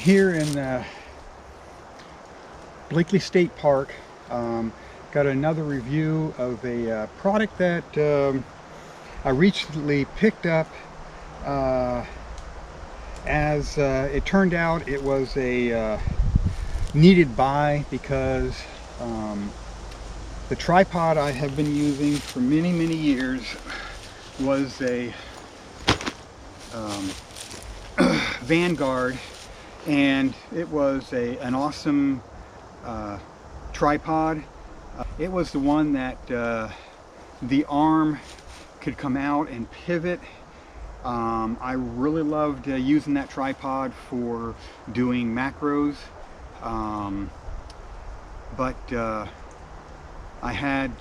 here in Blakely State Park. Got another review of a product that I recently picked up. As it turned out, it was a needed buy because the tripod I have been using for many years was a Vanguard, and it was an awesome tripod. It was the one that the arm could come out and pivot. I really loved using that tripod for doing macros, but I had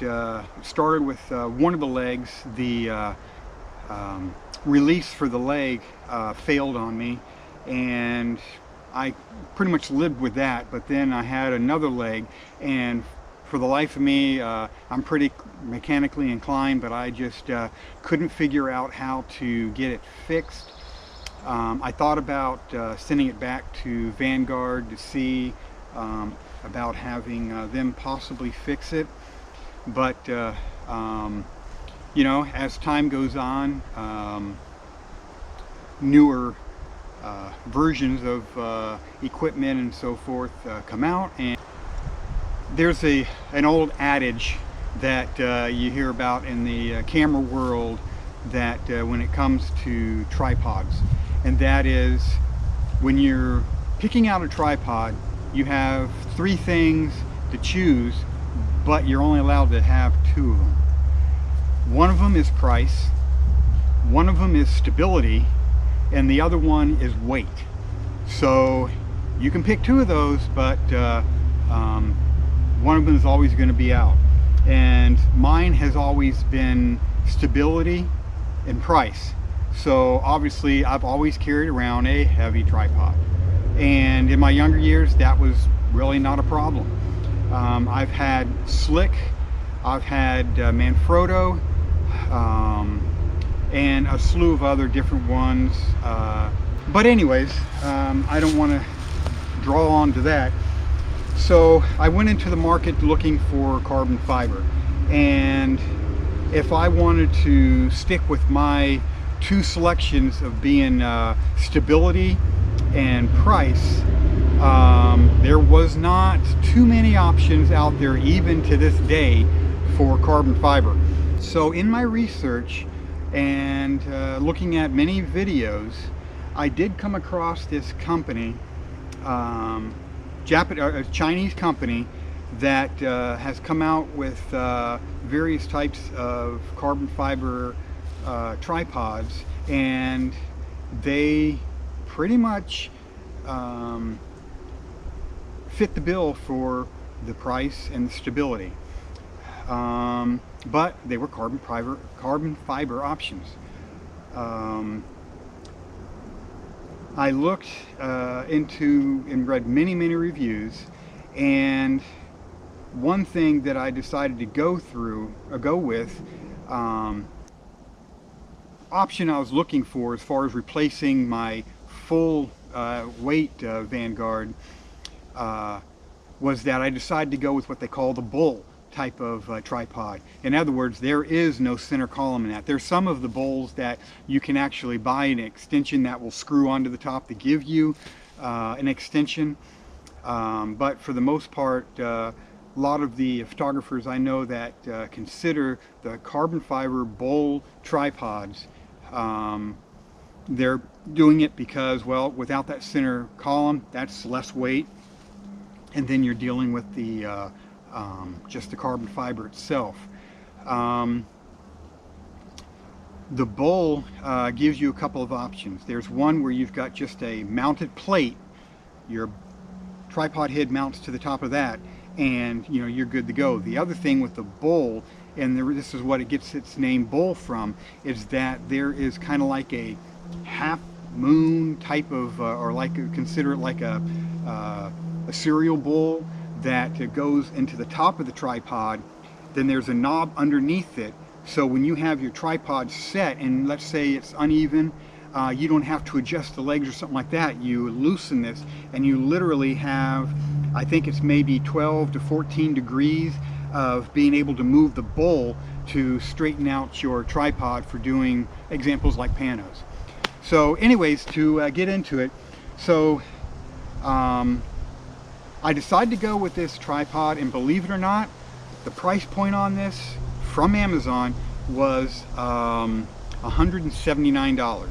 started with one of the legs. The release for the leg failed on me, and I pretty much lived with that. But then I had another leg, and for the life of me, I'm pretty mechanically inclined, but I just couldn't figure out how to get it fixed. I thought about sending it back to Vanguard to see about having them possibly fix it, but you know, as time goes on, newer versions of equipment and so forth come out, and there's an old adage that you hear about in the camera world, that when it comes to tripods, and that is, when you're picking out a tripod, you have 3 things to choose, but you're only allowed to have 2 of them. One of them is price, one of them is stability, and the other one is weight. So you can pick 2 of those, but one of them is always going to be out. And mine has always been stability and price. So obviously I've always carried around a heavy tripod, and in my younger years that was really not a problem. I've had Slick, I've had Manfrotto, and a slew of other different ones, but anyways, I don't want to draw on to that. So I went into the market looking for carbon fiber, and if I wanted to stick with my 2 selections of being stability and price, there was not too many options out there, even to this day, for carbon fiber. So in my research and looking at many videos, I did come across this company, a Chinese company, that has come out with various types of carbon fiber tripods, and they pretty much fit the bill for the price and the stability. But they were carbon fiber options. I looked into and read many reviews, and one thing that I decided to go with, option I was looking for as far as replacing my full weight Vanguard, was that I decided to go with what they call the bull type of tripod. In other words, there is no center column in that. There's some of the bowls that you can actually buy an extension that will screw onto the top to give you an extension, but for the most part, a lot of the photographers I know that consider the carbon fiber bowl tripods, they're doing it because, well, without that center column, that's less weight, and then you're dealing with the just the carbon fiber itself. The bowl gives you a couple of options. There's one where you've got just a mounted plate, your tripod head mounts to the top of that, and you know, you're good to go. The other thing with the bowl, and this is what it gets its name bowl from, is that there is kind of like a half moon type of, or like, consider it like a cereal bowl that goes into the top of the tripod. Then there's a knob underneath it, so when you have your tripod set, and let's say it's uneven, you don't have to adjust the legs or something like that. You loosen this and you literally have, I think it's maybe 12 to 14 degrees of being able to move the bowl to straighten out your tripod for doing examples like panos. So anyways, to get into it, so I decided to go with this tripod, and believe it or not, the price point on this from Amazon was $179.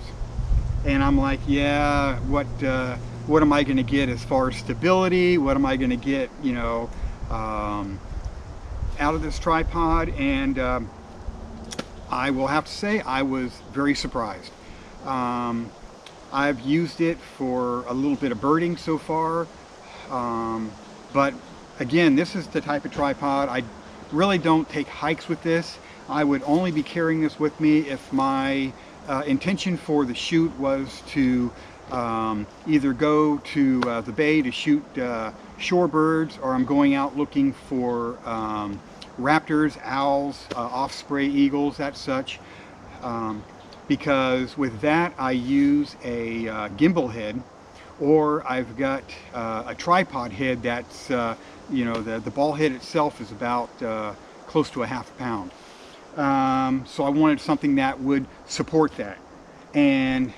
And I'm like, yeah, what am I going to get as far as stability? What am I going to get, you know, out of this tripod? And I will have to say I was very surprised. I've used it for a little bit of birding so far, but again, this is the type of tripod, I really don't take hikes with this. I would only be carrying this with me if my intention for the shoot was to either go to the bay to shoot shorebirds, or I'm going out looking for raptors, owls, osprey, eagles, that such. Because with that I use a gimbal head, or I've got a tripod head that's, you know, the ball head itself is about close to a ½ pound. So I wanted something that would support that. And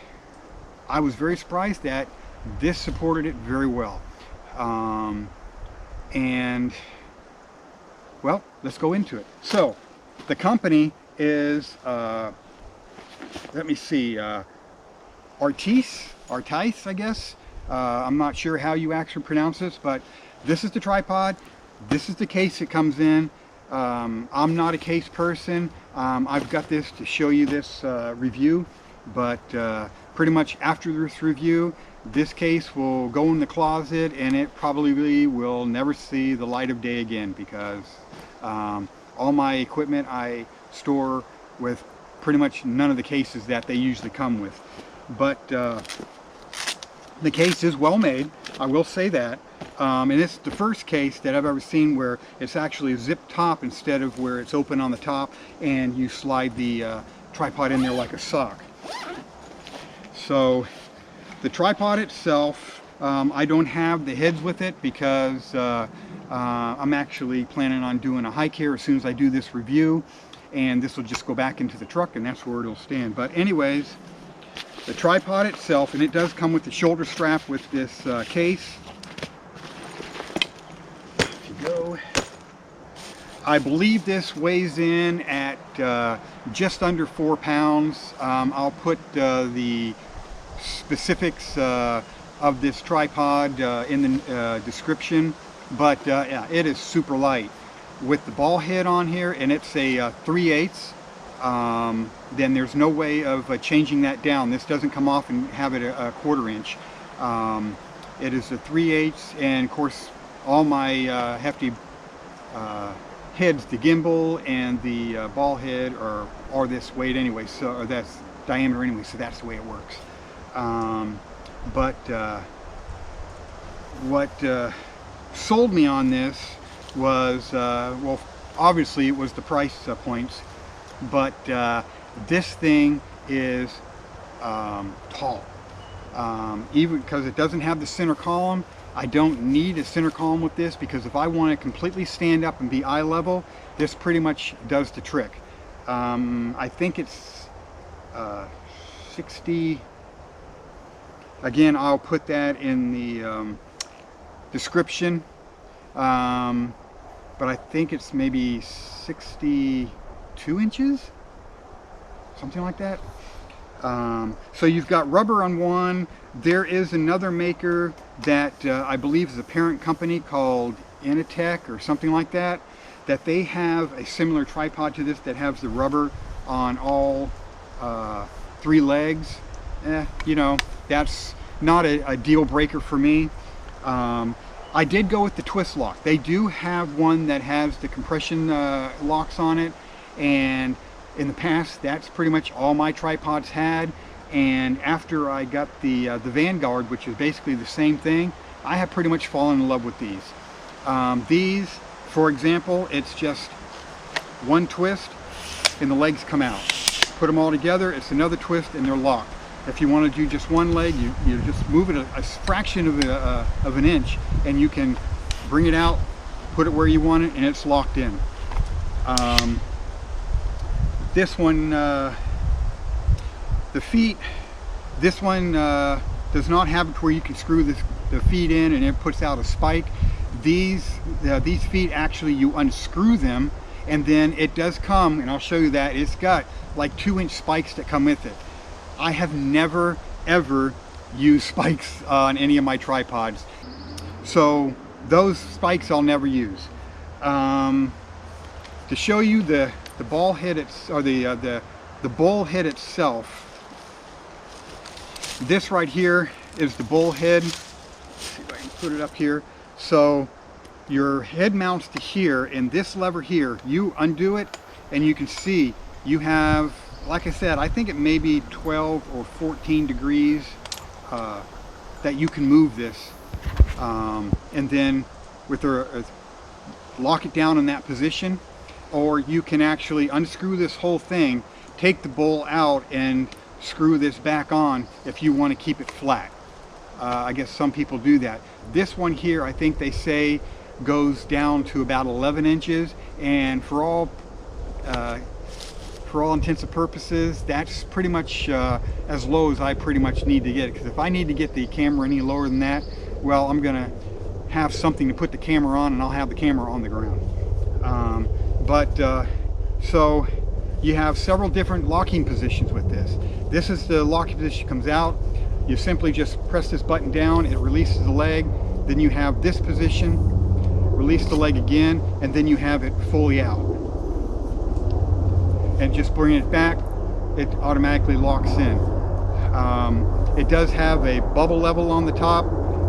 I was very surprised that this supported it very well. And, well, let's go into it. So, the company is, let me see, Artcise, I guess. I'm not sure how you actually pronounce this, but this is the tripod. This is the case it comes in. I'm not a case person. I've got this to show you this review, but pretty much after this review, this case will go in the closet and it probably will never see the light of day again, because all my equipment I store with pretty much none of the cases that they usually come with. But the case is well made, I will say that. And it's the first case that I've ever seen where it's actually a zip top instead of where it's open on the top and you slide the tripod in there like a sock. So the tripod itself, I don't have the heads with it because I'm actually planning on doing a hike here as soon as I do this review, and this will just go back into the truck and that's where it'll stand. But anyways, the tripod itself, and it does come with the shoulder strap with this case. If you go, I believe this weighs in at just under 4 pounds. I'll put the specifics of this tripod in the description, but yeah, it is super light. With the ball head on here, and it's a 3/8, then there's no way of changing that down. This doesn't come off and have it a 1/4 inch. It is a 3/8, and of course all my hefty heads, the gimbal and the ball head are this weight anyway, so, or that's diameter anyway, so that's the way it works. But what sold me on this was, well, obviously it was the price points, but this thing is tall. Even because it doesn't have the center column, I don't need a center column with this, because if I want to completely stand up and be eye level, this pretty much does the trick. I think it's 60, again, I'll put that in the description, but I think it's maybe 62 inches, something like that. So you've got rubber on one. There is another maker that I believe is a parent company called Initech or something like that, that they have a similar tripod to this that has the rubber on all 3 legs. You know, that's not a deal breaker for me. I did go with the twist lock. They do have one that has the compression locks on it, and in the past that's pretty much all my tripods had. And after I got the Vanguard, which is basically the same thing, I have pretty much fallen in love with these. These, for example, it's just one twist and the legs come out. Put them all together, it's another twist and they're locked. If you want to do just one leg, you just move it a fraction of an inch, and you can bring it out, put it where you want it, and it's locked in. This one, the feet, this one does not have it where you can screw the feet in and it puts out a spike. These feet, actually, you unscrew them, and then it does come, and I'll show you that, it's got like 2-inch spikes that come with it. I have never ever used spikes on any of my tripods, so those spikes I'll never use. To show you the ball head, the bowl head itself, this right here is the bowl head. Let's see if I can put it up here. So your head mounts to here, and this lever here, you undo it, and you can see you have, like I said, I think it may be 12 or 14 degrees that you can move this, and then with lock it down in that position, or you can actually unscrew this whole thing, take the bowl out, and screw this back on if you want to keep it flat. I guess some people do that. This one here, I think they say goes down to about 11 inches, and for all intents and purposes, that's pretty much as low as I pretty much need to get it. Because if I need to get the camera any lower than that, well, I'm gonna have something to put the camera on, and I'll have the camera on the ground. So you have several different locking positions with this. This is the locking position comes out. You simply just press this button down, it releases the leg. Then you have this position, release the leg again, and then you have it fully out. And just bring it back, it automatically locks in. It does have a bubble level on the top.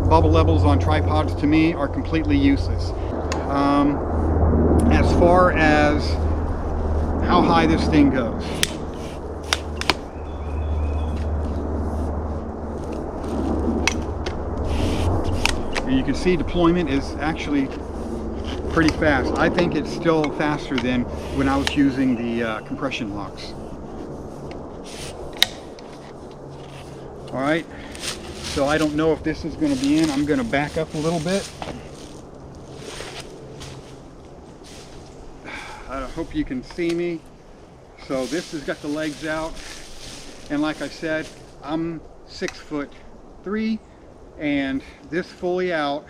Bubble levels on tripods, to me, are completely useless. As far as how high this thing goes, you can see deployment is actually pretty fast. I think it's still faster than when I was using the compression locks. All right, so I don't know if this is going to be in. I'm going to back up a little bit. I hope you can see me. So this has got the legs out, and like I said, I'm 6'3", and this fully out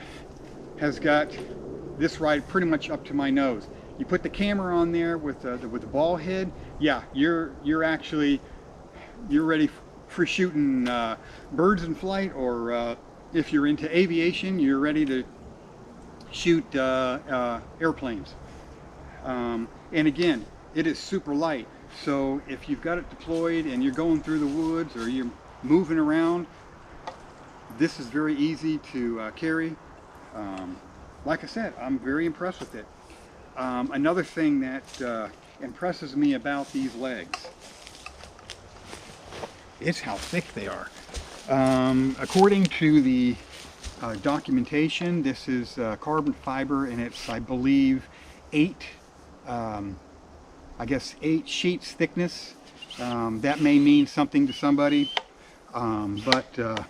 has got this right pretty much up to my nose. You put the camera on there with the ball head, yeah, you're ready for shooting birds in flight, or if you're into aviation, you're ready to shoot airplanes. And again, it is super light, so if you've got it deployed and you're going through the woods or you're moving around, this is very easy to carry. Like I said, I'm very impressed with it. Another thing that impresses me about these legs is how thick they are. According to the documentation, this is carbon fiber, and it's, I believe, 8 sheets thickness. That may mean something to somebody, but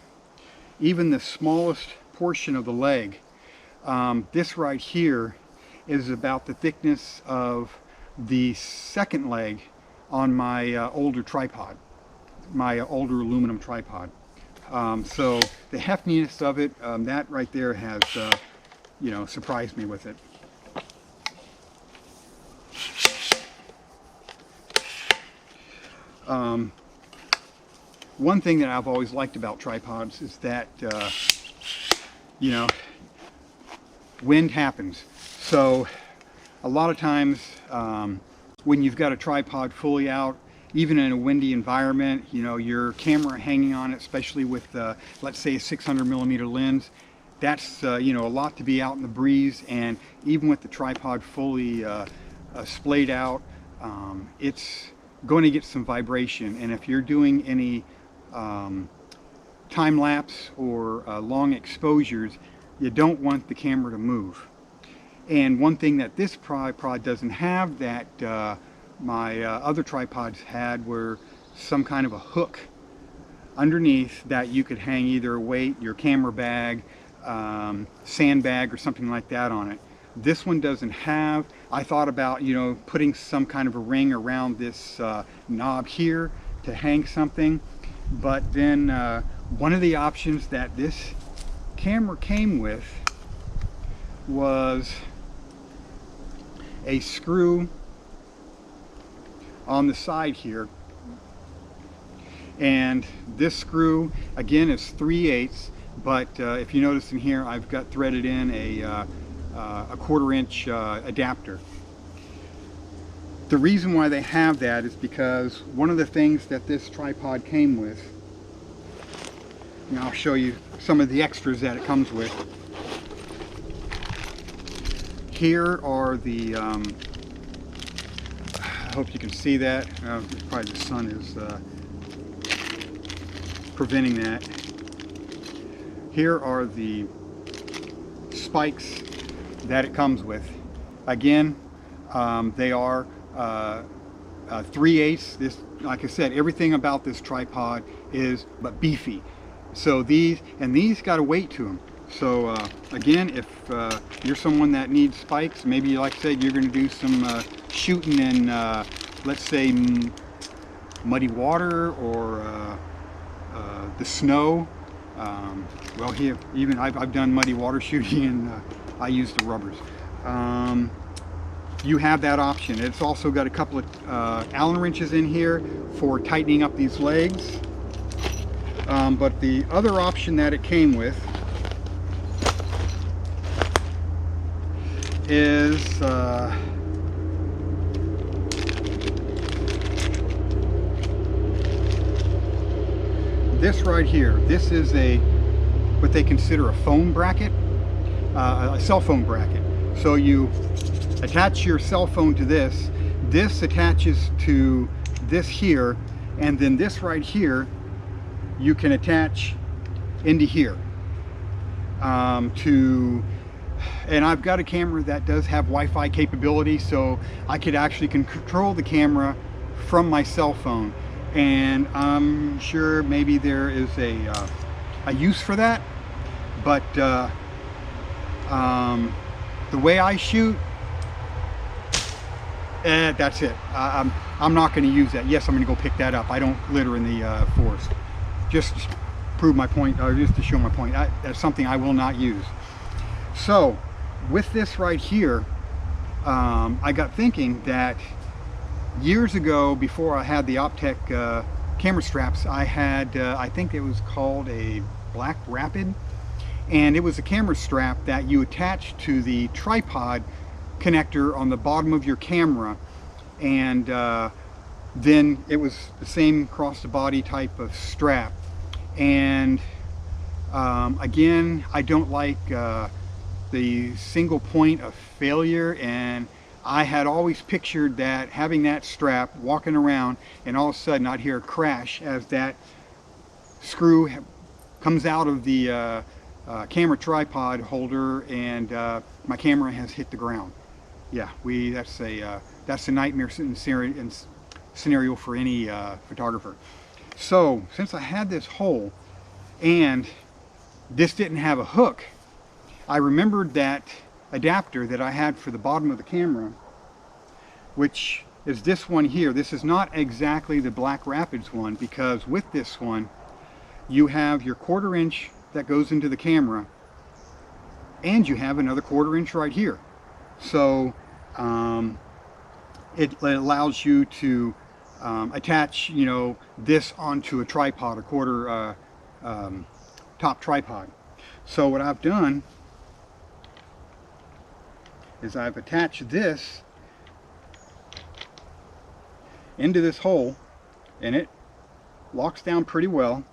even the smallest portion of the leg, this right here is about the thickness of the second leg on my older tripod, my older aluminum tripod. So the heftiness of it, that right there has surprised me with it. One thing that I've always liked about tripods is that wind happens. So a lot of times when you've got a tripod fully out, even in a windy environment, your camera hanging on it, especially with let's say a 600mm lens, that's a lot to be out in the breeze. And even with the tripod fully splayed out, it's going to get some vibration. And if you're doing any time lapse or long exposures, you don't want the camera to move. And one thing that this tripod doesn't have that my other tripods had were some kind of a hook underneath that you could hang either a weight, your camera bag, sandbag or something like that on it. This one doesn't have. I thought about, you know, putting some kind of a ring around this knob here to hang something, but then one of the options that this camera came with was a screw on the side here, and this screw again is 3/8, but if you notice in here I've got threaded in a 1/4 inch adapter. The reason why they have that is because one of the things that this tripod came with, and I'll show you some of the extras that it comes with. Here are the, I hope you can see that, probably the sun is preventing that. Here are the spikes that it comes with. Again, they are 3/8. This, like I said, everything about this tripod is but beefy. So these got a weight to them. So again, if you're someone that needs spikes, maybe like I said, you're going to do some shooting in, let's say, muddy water or the snow. Well, here, even I've done muddy water shooting, and I use the rubbers. You have that option. It's also got a couple of Allen wrenches in here for tightening up these legs. But the other option that it came with is this right here. This is what they consider a phone bracket, a cell phone bracket. So you attach your cell phone to this. This attaches to this here, and then this right here you can attach into here and I've got a camera that does have Wi-Fi capability, so I could actually control the camera from my cell phone, and I'm sure maybe there is a use for that, but the way I shoot, that's it. I'm not going to use that. Yes, I'm going to go pick that up. I don't litter in the forest. Just to prove my point, or just to show my point. That's something I will not use. So with this right here, I got thinking that years ago, before I had the Optec camera straps, I had, I think it was called a Black Rapid, and it was a camera strap that you attach to the tripod connector on the bottom of your camera, and then it was the same cross the body type of strap. And again, I don't like the single point of failure, and I had always pictured that having that strap, walking around, and all of a sudden I'd hear a crash as that screw comes out of the camera tripod holder, and my camera has hit the ground. Yeah, that's a nightmare scenario for any photographer. So since I had this hole and this didn't have a hook, I remembered that adapter that I had for the bottom of the camera, which is this one here. This is not exactly the Black Rapids one, because with this one you have your 1/4 inch that goes into the camera, and you have another 1/4 inch right here. So it allows you to attach, you know, this onto a tripod, a quarter top tripod. So what I've done is I've attached this into this hole, and it locks down pretty well.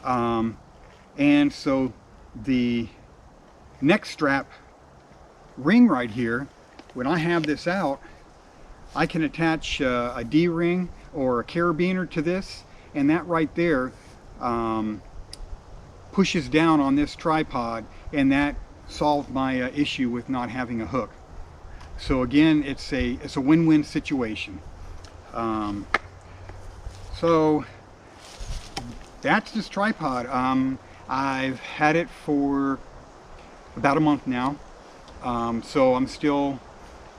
And so the neck strap ring right here, when I have this out, I can attach a D-ring or a carabiner to this, and that right there pushes down on this tripod, and that solved my issue with not having a hook. So again, it's a win-win situation. So that's this tripod. I've had it for about a month now, so I'm still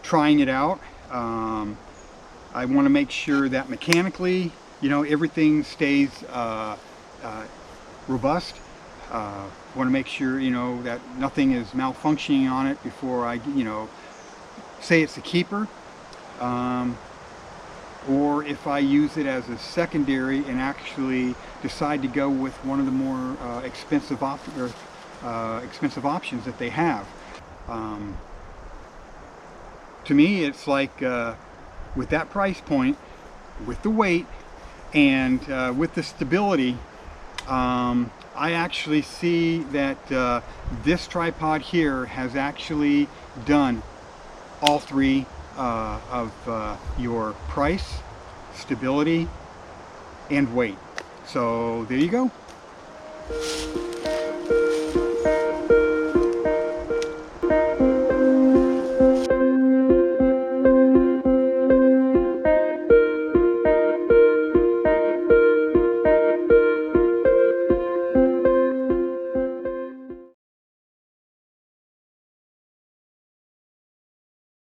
trying it out. I want to make sure that mechanically, you know, everything stays robust. Want to make sure, you know, that nothing is malfunctioning on it before I, you know, say it's a keeper. Or if I use it as a secondary and actually decide to go with one of the more expensive options that they have. To me, it's like with that price point, with the weight, and with the stability, I actually see that this tripod here has actually done all three of your price, stability, and weight. So there you go.